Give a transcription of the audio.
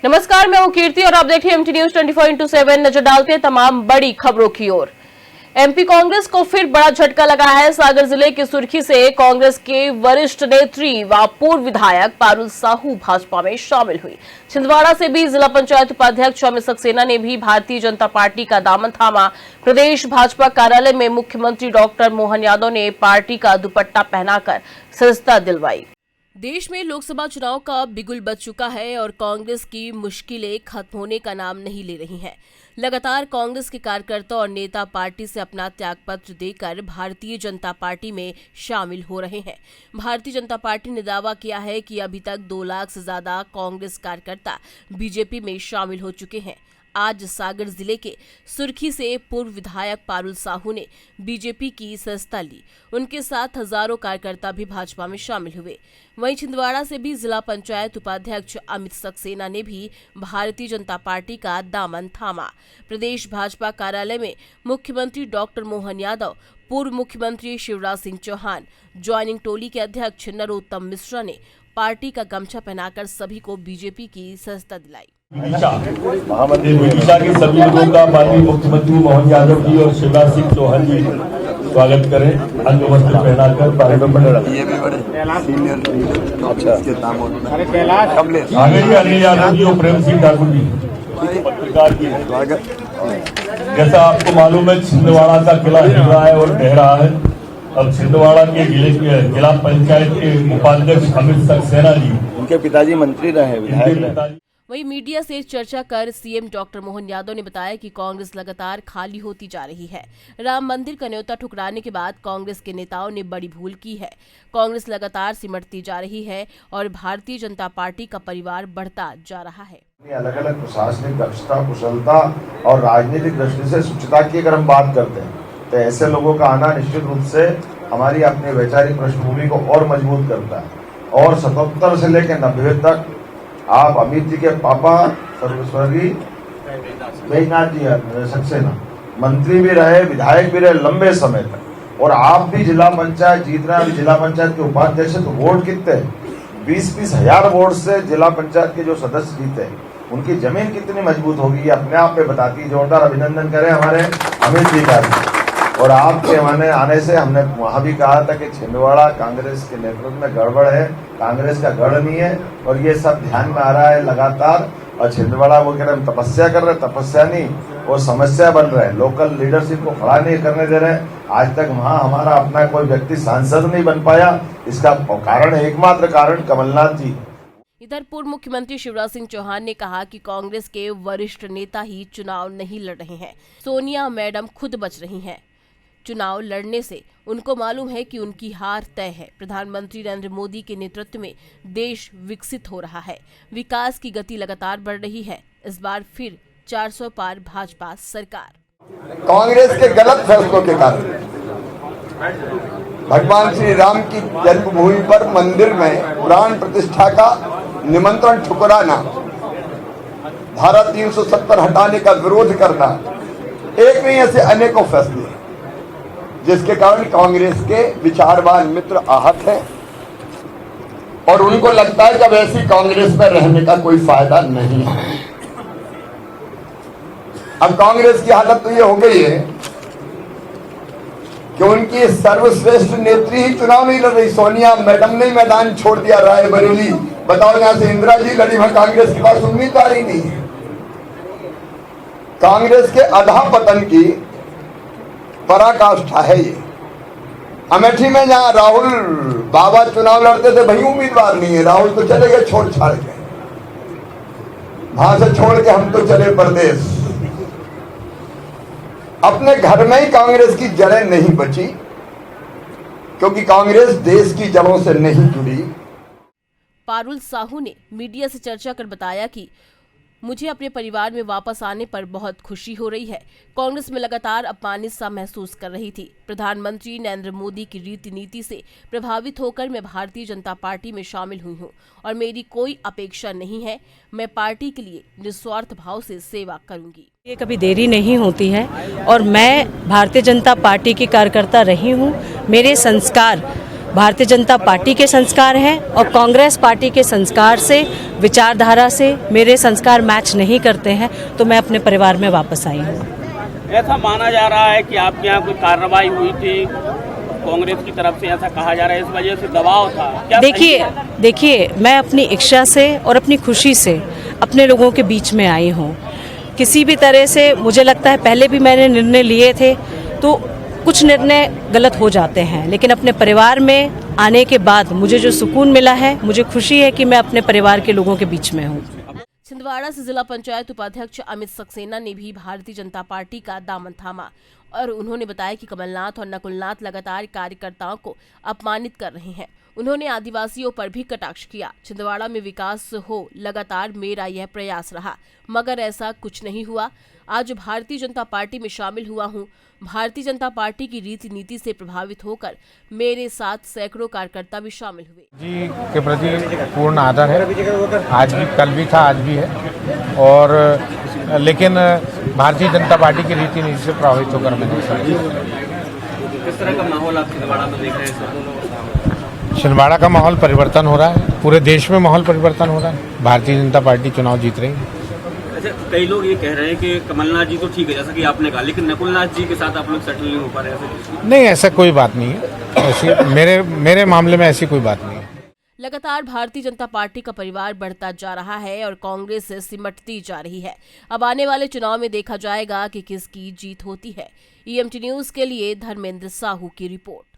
नमस्कार, मैं हूं कीर्ति और आप देख रहे हैं एमटी न्यूज 24/7। नजर डालते हैं तमाम बड़ी खबरों की ओर। एमपी कांग्रेस को फिर बड़ा झटका लगा है। सागर जिले की सुर्खी से कांग्रेस के वरिष्ठ नेत्री व पूर्व विधायक पारुल साहू भाजपा में शामिल हुई। छिंदवाड़ा से भी जिला पंचायत उपाध्यक्ष अमित सक्सेना ने भी भारतीय जनता पार्टी का दामन थामा। प्रदेश भाजपा कार्यालय में मुख्यमंत्री डॉक्टर मोहन यादव ने पार्टी का दुपट्टा पहनाकर सदस्यता दिलवाई। देश में लोकसभा चुनाव का बिगुल बज चुका है और कांग्रेस की मुश्किलें खत्म होने का नाम नहीं ले रही हैं। लगातार कांग्रेस के कार्यकर्ता और नेता पार्टी से अपना त्यागपत्र देकर भारतीय जनता पार्टी में शामिल हो रहे हैं। भारतीय जनता पार्टी ने दावा किया है कि अभी तक 2 लाख से ज्यादा कांग्रेस कार्यकर्ता बीजेपी में शामिल हो चुके हैं। आज सागर जिले के सुर्खी से पूर्व विधायक पारुल साहू ने बीजेपी की सदस्यता ली। उनके साथ हजारों कार्यकर्ता भी भाजपा में शामिल हुए। वहीं छिंदवाड़ा से भी जिला पंचायत उपाध्यक्ष अमित सक्सेना ने भी भारतीय जनता पार्टी का दामन थामा। प्रदेश भाजपा कार्यालय में मुख्यमंत्री डॉक्टर मोहन यादव, पूर्व मुख्यमंत्री शिवराज सिंह चौहान, ज्वाइनिंग टोली के अध्यक्ष नरोत्तम मिश्रा ने पार्टी का गमछा पहनाकर सभी को बीजेपी की सदस्यता दिलाई। विदिशा के सभी लोगों का माननीय मुख्यमंत्री मोहन यादव जी और शिवराज सिंह चौहान जी स्वागत करें। अंग वस्त्र पहनाकर आगे जी अनिल यादव जी और प्रेम सिंह ठाकुर जी पत्रकार की स्वागत। जैसा आपको मालूम है, छिंदवाड़ा का किला हिल रहा है और बह रहा है। अब छिंदवाड़ा के जिला पंचायत के उपाध्यक्ष अमित सक्सेना जी, उनके पिताजी मंत्री रहे, विधायक। वहीं मीडिया से चर्चा कर सीएम डॉक्टर मोहन यादव ने बताया कि कांग्रेस लगातार खाली होती जा रही है। राम मंदिर का न्योता ठुकराने के बाद कांग्रेस के नेताओं ने बड़ी भूल की है। कांग्रेस लगातार सिमटती जा रही है और भारतीय जनता पार्टी का परिवार बढ़ता जा रहा है। अलग अलग प्रशासनिक दक्षता, कुशलता और राजनीतिक दृष्टि से सुचिता की अगर हम बात करते हैं तो ऐसे लोगों का आना निश्चित रूप से हमारी अपनी वैचारिक पृष्ठभूमि को और मजबूत करता है। और 77 से लेकर 90 तक आप अमित जी के पापा स्वर्गीय बैजनाथ जी सक्सेना मंत्री भी रहे, विधायक भी रहे लंबे समय तक। और आप भी जिला पंचायत जीत रहे हैं, जिला पंचायत के उपाध्यक्ष। तो वोट कितने 20-20 हजार वोट से जिला पंचायत के जो सदस्य जीते, उनकी जमीन कितनी मजबूत होगी ये अपने आप पे बताती है। जोरदार अभिनंदन करें हमारे अमित जी का। और आपके आने से हमने वहां भी कहा था कि छिंदवाड़ा कांग्रेस के नेतृत्व में गड़बड़ है, कांग्रेस का गढ़ नहीं है। और ये सब ध्यान में आ रहा है लगातार। और छिंदवाड़ा वो कह रहे हम तपस्या कर रहे हैं, तपस्या नहीं वो समस्या बन रहा है। लोकल लीडरशिप को खड़ा नहीं करने दे रहे। आज तक वहां हमारा अपना कोई व्यक्ति सांसद नहीं बन पाया। इसका कारण एकमात्र कारण कमलनाथ जी। इधर पूर्व मुख्यमंत्री शिवराज सिंह चौहान ने कहा कि कांग्रेस के वरिष्ठ नेता ही चुनाव नहीं लड़ रहे हैं। सोनिया मैडम खुद बच रही हैं। चुनाव लड़ने से उनको मालूम है कि उनकी हार तय है। प्रधानमंत्री नरेंद्र मोदी के नेतृत्व में देश विकसित हो रहा है। विकास की गति लगातार बढ़ रही है। इस बार फिर 400 पार भाजपा सरकार। कांग्रेस के गलत फैसलों के कारण भगवान श्री राम की जन्मभूमि पर मंदिर में प्राण प्रतिष्ठा का निमंत्रण ठुकराना, धारा 370 हटाने का विरोध करना, एक नहीं ऐसे अनेकों फैसले जिसके कारण कांग्रेस के विचारवान मित्र आहत हैं और उनको लगता है कि अब ऐसी कांग्रेस में रहने का कोई फायदा नहीं है। अब कांग्रेस की हालत तो ये हो गई है कि उनकी सर्वश्रेष्ठ नेत्री ही चुनाव नहीं लड़ रही। सोनिया मैडम ने मैदान छोड़ दिया रायबरेली। बताओ, यहां से इंदिरा जी लड़ी, वहां कांग्रेस के पास उम्मीदवार ही नहीं है। कांग्रेस के अधा पतन की पराकाष्ठा है ये। अमेठी में जहां राहुल बाबा चुनाव लड़ते थे, वही उम्मीदवार नहीं है। राहुल तो चले गए छोड़ छाड़ के, वहां से छोड़ के हम तो चले प्रदेश। अपने घर में ही कांग्रेस की जड़ें नहीं बची, क्योंकि कांग्रेस देश की जड़ों से नहीं जुड़ी। पारुल साहू ने मीडिया से चर्चा कर बताया कि मुझे अपने परिवार में वापस आने पर बहुत खुशी हो रही है। कांग्रेस में लगातार अपमानित सा महसूस कर रही थी। प्रधानमंत्री नरेंद्र मोदी की रीति नीति से प्रभावित होकर मैं भारतीय जनता पार्टी में शामिल हुई हूं और मेरी कोई अपेक्षा नहीं है। मैं पार्टी के लिए निस्वार्थ भाव से सेवा करूंगी। ये कभी देरी नहीं होती है और मैं भारतीय जनता पार्टी की कार्यकर्ता रही हूँ। मेरे संस्कार भारतीय जनता पार्टी के संस्कार हैं और कांग्रेस पार्टी के संस्कार से, विचारधारा से मेरे संस्कार मैच नहीं करते हैं, तो मैं अपने परिवार में वापस आई हूँ। ऐसा माना जा रहा है कि आपके यहाँ कोई कार्रवाई हुई थी कांग्रेस की तरफ से, ऐसा कहा जा रहा है, इस वजह से दबाव था क्या? देखिए मैं अपनी इच्छा से और अपनी खुशी से अपने लोगों के बीच में आई हूँ। किसी भी तरह से मुझे लगता है पहले भी मैंने निर्णय लिए थे तो कुछ निर्णय गलत हो जाते हैं, लेकिन अपने परिवार में आने के बाद मुझे जो सुकून मिला है, मुझे खुशी है कि मैं अपने परिवार के लोगों के बीच में हूँ। छिंदवाड़ा से जिला पंचायत उपाध्यक्ष अमित सक्सेना ने भी भारतीय जनता पार्टी का दामन थामा और उन्होंने बताया कि कमलनाथ और नकुलनाथ लगातार कार्यकर्ताओं को अपमानित कर रहे हैं। उन्होंने आदिवासियों पर भी कटाक्ष किया। छिंदवाड़ा में विकास हो, लगातार मेरा यह प्रयास रहा, मगर ऐसा कुछ नहीं हुआ। आज भारतीय जनता पार्टी में शामिल हुआ हूं। भारतीय जनता पार्टी की रीति नीति से प्रभावित होकर मेरे साथ सैकड़ों कार्यकर्ता भी शामिल हुए। जी के प्रति पूर्ण आदर है, आज भी, कल भी था, आज भी है। और लेकिन भारतीय जनता पार्टी की रीति नीति से प्रभावित होकर मैंने किस तरह का माहौल आप छिंदवाड़ा में देख रहे हैं? छिंदवाड़ा का माहौल परिवर्तन हो रहा है, पूरे देश में माहौल परिवर्तन हो रहा है। भारतीय जनता पार्टी चुनाव जीत रही है। अच्छा, कई लोग ये कह रहे हैं कि कमलनाथ जी तो ठीक है जैसा कि आपने कहा, लेकिन नकुलनाथ जी के साथ आप लोग सेटल नहीं हो पा रहे हैं। नहीं, ऐसा कोई बात नहीं है। ऐसी मेरे मामले में ऐसी कोई बात नहीं है। लगातार भारतीय जनता पार्टी का परिवार बढ़ता जा रहा है और कांग्रेस से सिमटती जा रही है। अब आने वाले चुनाव में देखा जाएगा कि किसकी जीत होती है। EMT न्यूज के लिए धर्मेंद्र साहू की रिपोर्ट।